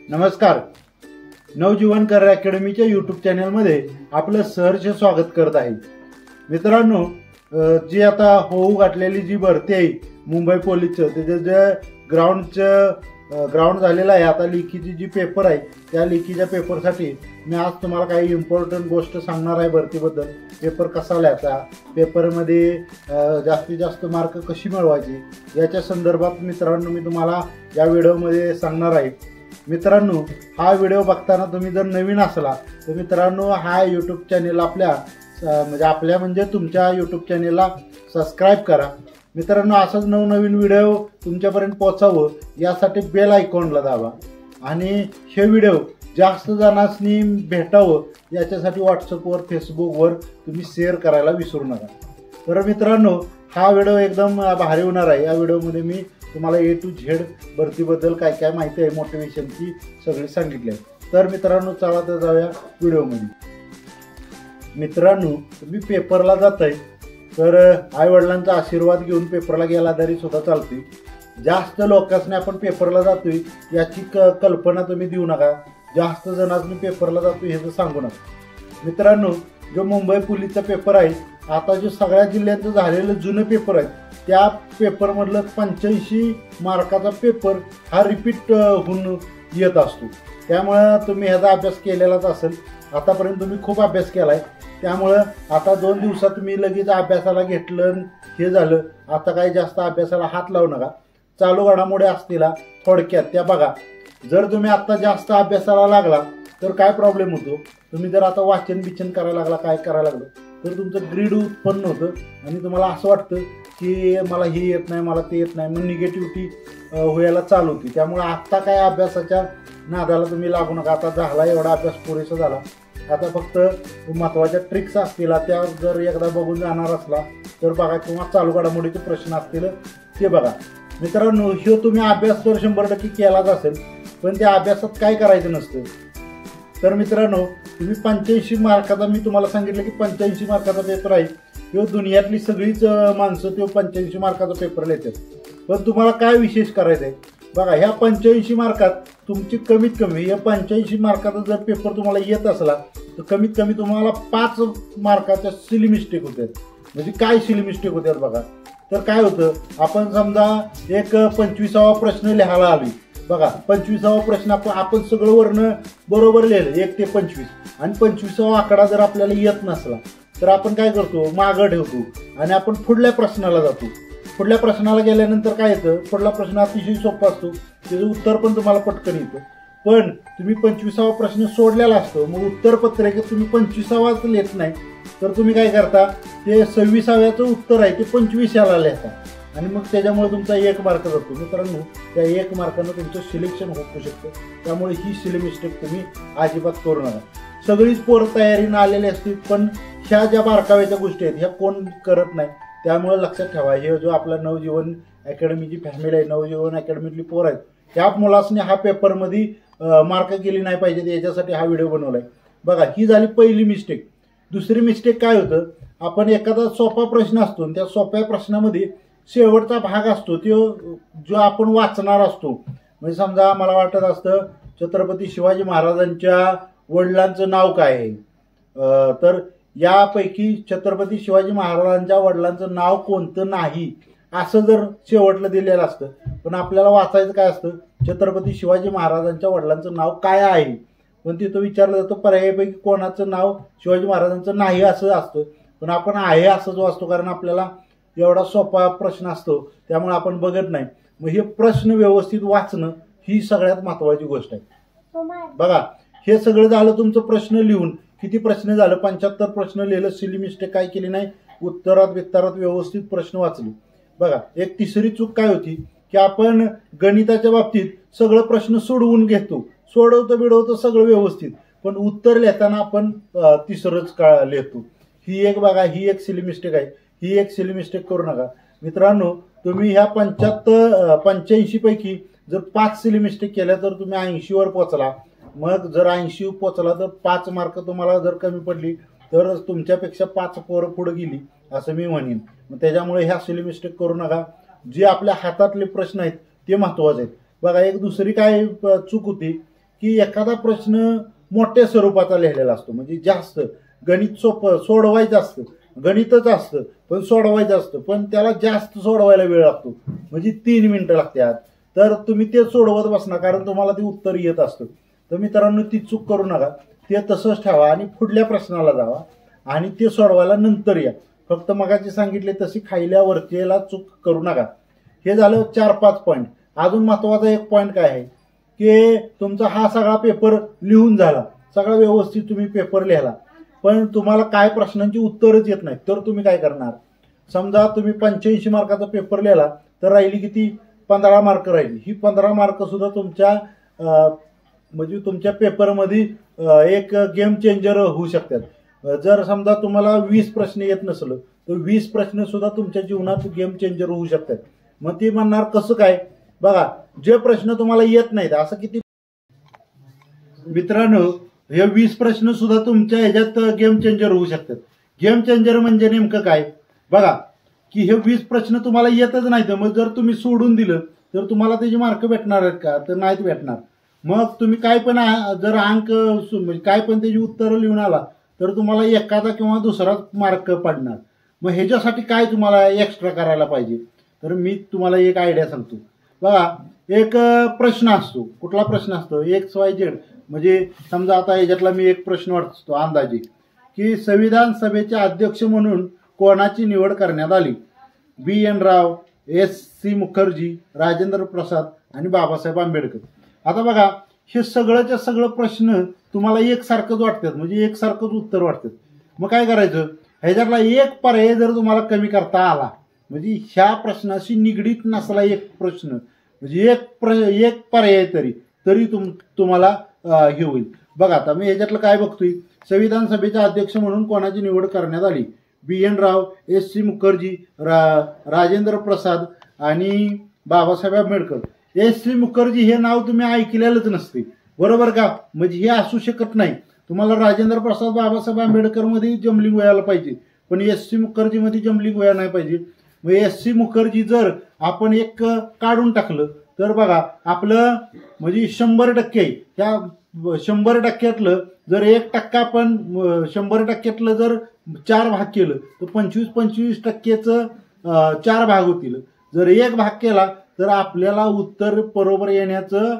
नमस्कार. नवजीवन कर अकॅडमीच्या यूट्यूब चॅनलमध्ये आपलं सहर्ष स्वागत करत आहे. मित्रांनो, जी आता होऊ घातलेली जी भरती आहे मुंबई पोलीसचं, त्याचं जे ग्राउंड झालेलं आहे, आता लेखीची जी पेपर आहे त्या लेखीच्या पेपरसाठी मी आज तुम्हाला काही इम्पॉर्टंट गोष्ट सांगणार आहे. भरतीबद्दल, पेपर कसा लिहायचा, पेपरमध्ये जास्तीत जास्त मार्क कशी मिळवायची याच्या संदर्भात मित्रांनो मी तुम्हाला या व्हिडिओमध्ये सांगणार आहे. मित्रांनो, हा व्हिडिओ बघताना तुम्ही जर नवीन असला तर मित्रांनो हा यूट्यूब चॅनेल आपल्या तुमच्या यूट्यूब चॅनेलला सबस्क्राईब करा. मित्रांनो, असंच नवनवीन व्हिडिओ तुमच्यापर्यंत पोहोचावं यासाठी बेल आयकॉनला दाबा आणि हे व्हिडिओ जास्त जणांनी भेटावं याच्यासाठी व्हॉट्सअपवर फेसबुकवर तुम्ही शेअर करायला विसरू नका. तर मित्रांनो, हा व्हिडिओ एकदम भारी होणार आहे. या व्हिडिओमध्ये मी तुम्हाला A to Z भरतीबद्दल काय काय माहिती आहे, मोटिवेशनची सगळी सांगितली आहे. तर मित्रांनो, चला तर जाऊया व्हिडिओमध्ये. मित्रांनो, तुम्ही पेपरला जाताय तर आई वडिलांचा आशीर्वाद घेऊन पेपरला गेला तरी सुद्धा चालते. जास्त लोकांनी आपण पेपरला जातोय याची कल्पना तुम्ही देऊ नका. जास्त जणांनी पेपरला जातोय हे सांगू नका. मित्रांनो, जो मुंबई पोलीसचा पेपर आहे, आता जो सगळ्या जिल्ह्यांचं झालेलं जुनं पेपर आहे, त्या पेपरमधलं 85 मार्काचा पेपर हा रिपीट होऊन येत असतो. त्यामुळं तुम्ही ह्याचा अभ्यास केलेलाच असेल. आतापर्यंत तुम्ही खूप अभ्यास केला आहे. त्यामुळं आता 2 दिवसात तुम्ही लगेच अभ्यासाला घेतलं हे झालं. आता काही जास्त अभ्यासाला हात लावू नका. चालू घडामोडी असतील थोडक्यात त्या बघा. जर तुम्ही आत्ता जास्त अभ्यासाला लागला तर काय प्रॉब्लेम होतो, तुम्ही जर आता वाचन बिचन करायला लागला, काय करायला लागलं तर तुमचं ग्रीड उत्पन्न होतं आणि तुम्हाला असं वाटतं की मला हे येत नाही, मला ते येत नाही, मग निगेटिव्हिटी व्हायला चालू होती. त्यामुळे आत्ता काय अभ्यासाच्या नादाला तुम्ही लागू नका. आता झाला एवढा अभ्यास पुरेसा झाला. आता फक्त महत्त्वाच्या ट्रिक्स असतील त्या जर एकदा बघून जाणार असला तर बघा, किंवा चालू घडामोडीचे प्रश्न असतील ते बघा. मित्रांनो, हे तुम्ही अभ्यास तर 100% केलाच असेल, पण त्या अभ्यासात काय करायचं नसतं. तर मित्रांनो, तुम्ही 85 मार्काचा, मी तुम्हाला सांगितलं की 85 मार्काचा पेपर आहे. तो दुनियातली सगळीच माणसं तो 85 मार्काचा पेपर लिहितात. पण तुम्हाला काय विशेष करायचं आहे बघा. ह्या 85 मार्कात तुमची कमीत कमी, या 85 मार्काचा जर पेपर तुम्हाला येत असला तर कमीत कमी तुम्हाला 5 मार्काच्या सिली मिस्टेक होतात. म्हणजे काय सिली मिस्टेक होतात बघा. तर काय होतं, आपण समजा एक 25वा प्रश्न लिहायला आली बघा. 25वा प्रश्न आपण सगळं वर्ण बरोबर लिहिलं 1 ते 25, आणि 25वा आकडा जर आपल्याला येत नसला तर आपण काय करतो, मागं ठेवतो आणि आपण पुढल्या प्रश्नाला जातो. पुढल्या प्रश्नाला गेल्यानंतर काय येतं, पुढला प्रश्न अतिशय सोपा असतो, त्याचं उत्तर पण तुम्हाला पटकन येतं. पण तुम्ही 25वा प्रश्न सोडलेला असतो, मग उत्तरपत्रिकेत तुम्ही 25वाच लिहित नाही तर तुम्ही काय करता, ते 26व्याचं उत्तर आहे ते 25याला लिहिता आणि मग त्याच्यामुळे तुमचा 1 मार्क जातो. मित्रांनो, त्या 1 मार्कानं तुमचं सिलेक्शन होऊ शकतं. त्यामुळे ही सिली मिस्टेक तुम्ही अजिबात करू नका. सगळीच पोरं तयारीनं आलेली असतील, पण ह्या ज्या बारकाव्याच्या गोष्टी आहेत ह्या कोण करत नाही. त्यामुळे लक्षात ठेवा, हे जो आपला नवजीवन अकॅडमीची फॅमिली आहे, नवजीवन अकॅडमीतली पोर आहेत, ह्या मुलांनी हा पेपरमध्ये मार्क केली नाही पाहिजे याच्यासाठी हा व्हिडिओ बनवला आहे बघा. ही झाली पहिली मिस्टेक. दुसरी मिस्टेक काय होतं, आपण एखादा सोपा प्रश्न असतो आणि त्या सोप्या प्रश्नामध्ये शेवटचा भाग असतो तो जो आपण वाचणार असतो. म्हणजे समजा मला वाटत असतं छत्रपती शिवाजी महाराजांच्या वडिलांचं नाव काय आहे, तर यापैकी छत्रपती शिवाजी महाराजांच्या वडिलांचं नाव कोणतं नाही असं जर शेवटलं दिलेलं असतं, पण आपल्याला वाचायचं काय असतं, छत्रपती शिवाजी महाराजांच्या वडिलांचं नाव काय आहे. पण तिथं विचारलं जातं पर्यायापैकी कोणाचं नाव शिवाजी महाराजांचं नाही असं असतं, पण आपण आहे असंच वाचतो, कारण आपल्याला एवढा सोपा प्रश्न असतो त्यामुळे आपण बघत नाही. मग हे प्रश्न व्यवस्थित वाचणं ही सगळ्यात महत्त्वाची गोष्ट आहे बघा. हे सगळं झालं तुमचं प्रश्न लिहून. किती प्रश्न झालं, 75 प्रश्न लिहिलं, सिली मिस्टेक काय केली नाही, उत्तरात व्यवस्थित प्रश्न वाचले बघा. एक तिसरी चूक काय होती की आपण गणिताच्या बाबतीत सगळं प्रश्न सोडवून घेतो, सोडवतो सगळं व्यवस्थित, पण उत्तर लिहिताना आपण तिसरंच लिहितो. ही एक बघा, ही एक सिली मिस्टेक आहे. ही एक सिली मिस्टेक करू नका. मित्रांनो, तुम्ही ह्या 85 पैकी जर 5 सिली मिस्टेक केल्या तर तुम्ही 80वर पोहोचला. मग जर 80 पोहोचला तर 5 मार्क तुम्हाला जर कमी पडली तर तुमच्यापेक्षा 5 पोरं पुढे गेली असं मी म्हणेन. मग त्याच्यामुळे ह्या सिली मिस्टेक करू नका. जे आपल्या हातातले प्रश्न आहेत ते महत्त्वाचे आहेत बघा. एक दुसरी काय चूक होती की एखादा प्रश्न मोठ्या स्वरूपाचा लिहिलेला असतो, म्हणजे जास्त गणित सोपं सोडवायचं असतं, गणितच असतं पण सोडवायचं असतं, पण त्याला जास्त सोडवायला वेळ लागतो, म्हणजे 3 मिनिटं लागतात. तर तुम्ही ते सोडवत बसणार कारण तुम्हाला ते उत्तर येत असतं. तर मित्रांनो ती चूक करू नका, ते तसंच ठेवा आणि पुढल्या प्रश्नाला जावा आणि ते सोडवायला नंतर या. फक्त मगाची सांगितले तशी खायल्या वरतीला चूक करू नका. हे झालं 4-5 पॉईंट. अजून महत्वाचा एक पॉईंट काय आहे की तुमचा हा सगळा पेपर लिहून झाला, सगळा व्यवस्थित तुम्ही पेपर लिहिला, पण तुम्हाला काय प्रश्नांची उत्तरच येत नाही, तर तुम्ही काय करणार? समजा तुम्ही 85 मार्काचा पेपर लिहिला तर राहिली किती? 15 मार्क राहिली. ही 15 मार्क सुद्धा तुमच्या म्हणजे तुमच्या पेपरमध्ये एक गेम चेंजर होऊ शकतात. जर समजा तुम्हाला 20 प्रश्न येत नसलं तर 20 प्रश्न सुद्धा तुमच्या जीवनात गेम चेंजर होऊ शकतात. मग ती म्हणणार कसं काय? बघा, जे प्रश्न तुम्हाला येत नाहीत, असं किती मित्रांनो, हे 20 प्रश्न सुद्धा तुमच्या ह्याच्यात गेम चेंजर होऊ शकतात. गेम चेंजर म्हणजे नेमकं काय? बघा की हे 20 प्रश्न तुम्हाला येतच नाहीत, मग जर तुम्ही सोडून दिलं तर तुम्हाला त्याचे मार्क भेटणार आहेत का? तर नाहीत भेटणार. मग तुम्ही काय पण जर अंक म्हणजे काय पण त्याची उत्तरं लिहून आला तर तुम्हाला एखादा किंवा दुसरा मार्क पडणार. मग ह्याच्यासाठी काय तुम्हाला एक्स्ट्रा करायला पाहिजे? तर मी तुम्हाला एक आयडिया सांगतो. बघा, एक प्रश्न असतो. कुठला प्रश्न असतो? XYZ. म्हणजे समजा आता ह्याच्यातला मी एक प्रश्न वाचतो अंदाजे की संविधान सभेचे अध्यक्ष म्हणून कोणाची निवड करण्यात आली? BN राव, SC मुखर्जी, राजेंद्र प्रसाद आणि बाबासाहेब आंबेडकर. आता बघा, हे सगळंच्या सगळं प्रश्न तुम्हाला एकसारखंच वाटतात, म्हणजे एकसारखंच उत्तर वाटतात. मग काय करायचं? ह्याच्यातला एक पर्याय जर तुम्हाला कमी करता आला, म्हणजे ह्या प्रश्नाशी निगडीत नसला एक प्रश्न, म्हणजे एक पर्याय तरी तुम्हाला हे होईल. बघा, आता मी ह्याच्यातलं काय बघतोय, संविधान सभेचे अध्यक्ष म्हणून कोणाची निवड करण्यात आली? BN राव, SC मुखर्जी, राजेंद्र प्रसाद आणि बाबासाहेब आंबेडकर. SC मुखर्जी हे नाव तुम्ही ऐकलेलंच नसते, बरोबर का? म्हणजे हे असू शकत नाही. तुम्हाला राजेंद्र प्रसाद, बाबासाहेब आंबेडकर मध्ये जमलिंग व्हायला पाहिजे, पण SC मुखर्जी मध्ये जमलिंग व्हायला नाही पाहिजे. मग SC मुखर्जी जर आपण एक काढून टाकलं तर बघा, आपलं म्हणजे 100% ह्या 100%तलं जर 1% आपण 100%तलं जर 4 भाग केलं तर 25-25%चं 4 भाग होतील. जर 1 भाग केला तर आपल्याला उत्तर बरोबर येण्याचं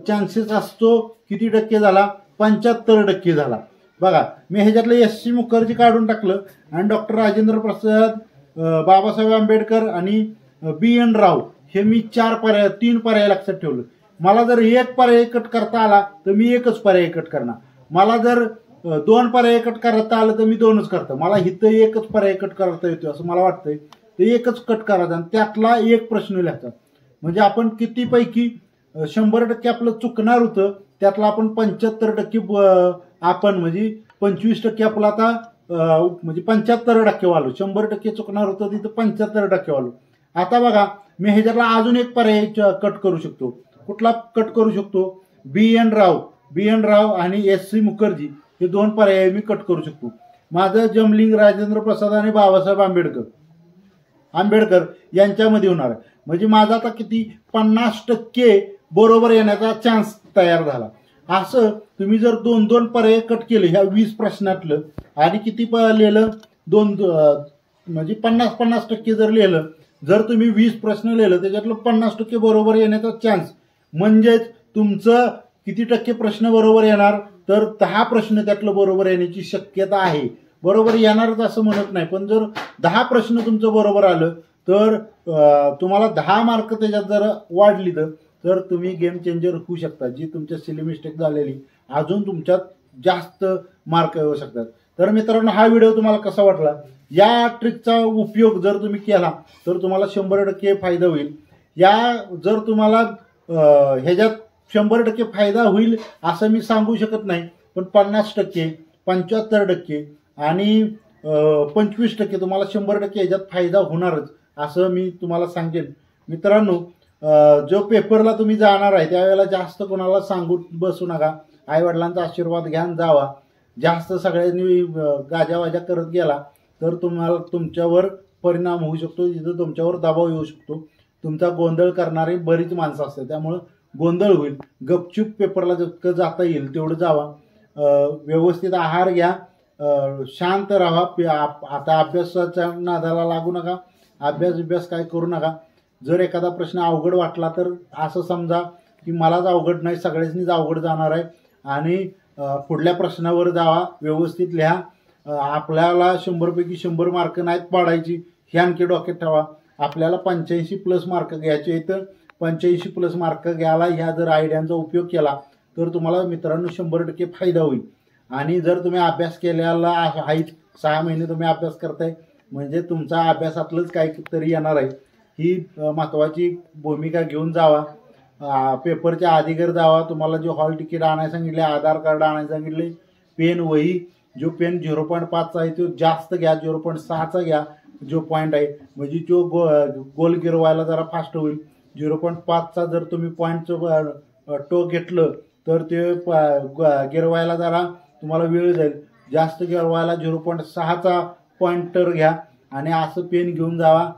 चान्सेस असतो. किती टक्के झाला? 75% झाला. बघा, मी ह्याच्यातलं SC मुखर्जी काढून टाकलं आणि डॉक्टर राजेंद्र प्रसाद, बाबासाहेब आंबेडकर आणि BN राव हे मी 3 पर्याय लक्षात ठेवलं. मला जर एक पर्याय कट करता आला तर मी एकच पर्याय कट करणार. मला जर 2 पर्याय कट करता आलं तर मी 2च करतो. मला इथं एकच पर्याय कट करता येतो असं मला वाटतंय, तर एकच कट करायचा आणि त्यातला एक प्रश्न लिहायचा. म्हणजे आपण कितीपैकी 100% आपलं चुकणार होतं, त्यातला आपण 75% आपण म्हणजे 25% आपलं आता म्हणजे 75% वालो. 100% चुकणार होतं तिथं 75% वालो. आता बघा, मी ह्याच्यातला अजून एक पर्याय कट करू शकतो. कुठला कट करू शकतो? BN राव आणि SC मुखर्जी हे 2 पर्याय मी कट करू शकतो. माझं जमलिंग राजेंद्र प्रसाद आणि बाबासाहेब आंबेडकर यांच्यामध्ये होणार आहे. म्हणजे माझा आता किती 50% बरोबर येण्याचा चान्स तयार झाला. असं तुम्ही जर 2-2 पर्याय कट केले ह्या 20 प्रश्नातलं आणि किती लिहिलं 2 म्हणजे 50-50% जर लिहिलं, जर तुम्ही 20 प्रश्न लिहिलं त्याच्यातलं 50% बरोबर येण्याचा चान्स, म्हणजेच तुमचं किती टक्के प्रश्न बरोबर येणार? तर 10 प्रश्न त्यातलं बरोबर येण्याची शक्यता आहे. बरोबर येणारच असं म्हणत नाही, पण जर 10 प्रश्न तुमचं बरोबर आलं तर तुम्हाला 10 मार्क त्याच्यात जर वाढली तर तुम्ही गेम चेंजर होऊ शकता. जी तुमच्या सिली मिस्टेक झालेली अजून तुमच्यात जास्त मार्क येऊ शकतात. तर मित्रांनो, हा व्हिडिओ तुम्हाला कसा वाटला? या ट्रिकचा उपयोग जर तुम्ही केला तर तुम्हाला 100% फायदा होईल. जर तुम्हाला ह्याच्यात 100% फायदा होईल असं मी सांगू शकत नाही, पण 50%, 75% आणि 25% तुम्हाला 100% ह्याच्यात फायदा होणारच असं मी तुम्हाला सांगेन. मित्रांनो, जो पेपरला तुम्ही जाणार आहे त्यावेळेला जास्त कोणाला सांगू बसू नका. आईवडिलांचा आशीर्वाद घ्यान जावा. जास्त सगळ्यांनी गाजावाजा करत गेला तर तुम्हाला तुमच्यावर परिणाम होऊ शकतो, तिथं तुमच्यावर दबाव येऊ शकतो. तुमचा गोंधळ करणारी बरीच माणसं असतात, त्यामुळे गोंधळ होईल. गपचूप पेपरला जितकं जाता येईल तेवढं जावा. व्यवस्थित आहार घ्या, शांत राहा. आता अभ्यासाच्या नादाला लागू नका, अभ्यास काय करू नका. जर एखादा प्रश्न अवघड वाटला तर असं समजा की मलाच अवघड नाही, सगळ्यांनीच अवघड जाणार आहे आणि पुढल्या प्रश्नावर जावा, व्यवस्थित लिहा. आपल्याला 100पैकी 100 मार्क नाहीत पाडायची हे आणखी डोक्यात ठेवा. आपल्याला 85+ मार्क घ्यायचे आहेत. 85+ मार्क घ्यायला ह्या जर आयडियांचा उपयोग केला तर तुम्हाला मित्रांनो 100% फायदा होईल. आणि जर तुम्ही अभ्यास केलेला आहे, 6 महिने तुम्ही अभ्यास करताय म्हणजे तुमचा अभ्यासातलंच काहीतरी येणार आहे. ही महत्त्वाची भूमिका घेऊन जावा. पेपरच्या आधीगर जावा. तुम्हाला जो हॉल तिकीट आणायला सांगितले, आधार कार्ड आणायला सांगितले, पेन वही, जो पेन 0.5चा आहे तो जास्त घ्या, 0.6चा घ्या जो पॉईंट आहे, म्हणजे जो गोल गिरवायला जरा फास्ट होईल. 0.5चा जर तुम्ही पॉईंटचं टोक घेतलं तर ते गिरवायला जरा तुम्हाला वेळ जाईल. जास्त गिरवायला 0.6चा पॉईंटर घ्या आणि असं पेन घेऊन जावा.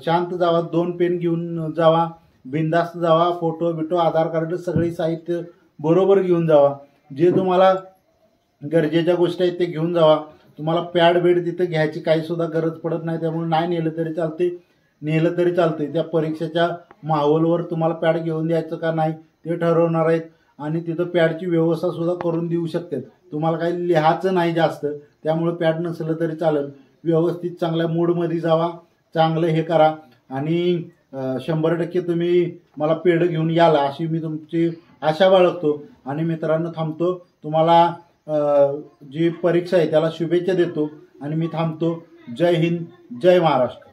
शांत जावा, 2 पेन घेऊन जावा, बिंदास्त जावा. फोटो बिटो आधार कार्ड सगळी साहित्य बरोबर घेऊन जावा. जे तुम्हाला गरजेच्या गोष्टी आहेत ते घेऊन जावा. तुम्हाला पॅड बेड तिथे घ्यायची काही सुद्धा गरज पडत नाही, त्यामुळे नाही नेलं तरी चालते, नेलं तरी चालते. त्या परीक्षेच्या माहोलवर तुम्हाला पॅड घेऊन द्यायचं का नाही ते ठरवणार आहेत आणि तिथं पॅडची व्यवस्था सुद्धा करून देऊ शकतात. तुम्हाला काही लिहायचं नाही जास्त, त्यामुळे पॅड नसलं तरी चालेल. व्यवस्थित चांगल्या मूडमध्ये जावा, चांगलं हे करा आणि 100% तुम्ही मला पेढं घेऊन याला अशी मी तुमची आशा बाळगतो. आणि मित्रांनो थांबतो. तुम्हाला जी परीक्षा आहे त्याला शुभेच्छा देतो आणि मी थांबतो. जय हिंद, जय महाराष्ट्र.